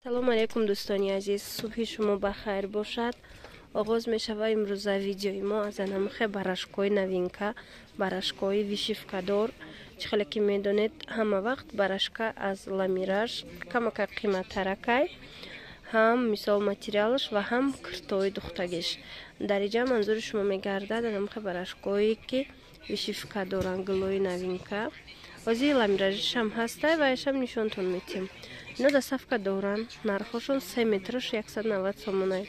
салом алейкум дӯстони азиз, субҳи шумо бахайр бошад. оғоз мешавад имрӯза видеои мо аз анамухе барашкои новинка, барашкои вишивкадор. чӣ хеле ки медонед, ҳама вақт барашка аз ламираж камака қиматтаракай, ҳам мисол материалш ва ҳам киртои духтагиш. Дариҷа манзури шумо мегардад анамухе барашкои ки вишивкадоран, гилои новинка. Ози ламиражишам ҳастай ва яшам нишонтон метем. Ино дастафка доран, нархошон 3 метраш 190 сомонай.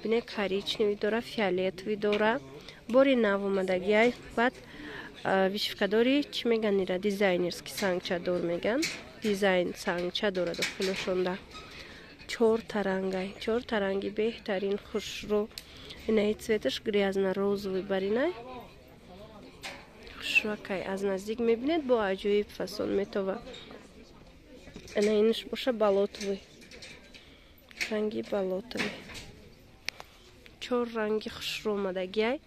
Бине коричневый дора, фиолетовый дора. Бори нав омадагиай. Баъд вишивкадори чӣ меган ира, дизайнерский сангчадор меган. Дизайн сангчадора дохилошонда. 4 тарангай. 4 таранги беҳтарин хушрӯ. Инаи цветаш грязно-розовый баринай. Хушрӯкай аз наздик мебинед, бо аҷоиб фасон метова. Инаинаш боша болотовый. Ранги болотовый. 4 ранги хушрӯ омадагиай.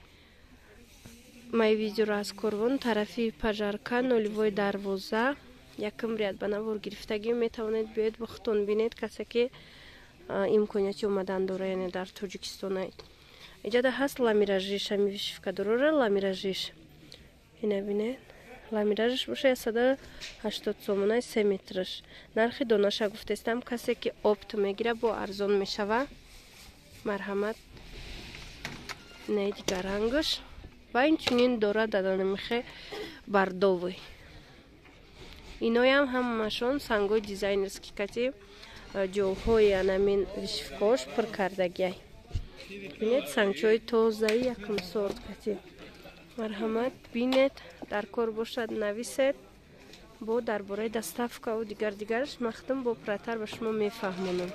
Мои видеоро аз корвон тарафи пажарка 0 дарвоза якм ряд ба навор гирифтагӣ метавонед биёед бо худтон бинед, касе ки имконияти омадан дора, яъне дар Тоҷикистонай. Иҷада ҳаст ламиражиш, ҳами вишивкадорора ламиражиш. Ина бинед. Ламиражиш боша 180 сомонай 3 метраш. Нархи донаша гуфтестам, касе ки опт мегира бо арзон мешава. Марҳамат. Ина дигар рангаш. Ва инчунин дора даданамихе бардовый. Иноям ҳамашон сангои дизайнерски кати ҷоҳои анамин вишивкош пур кардагиай. Бинед сангчои тозаи якм сорт кати. Марҳамат, бинед, дар кор бошад нависед. Бо дар бораи доставкаву дигараш махтум бо пурратар ба шумо мефаҳмонам.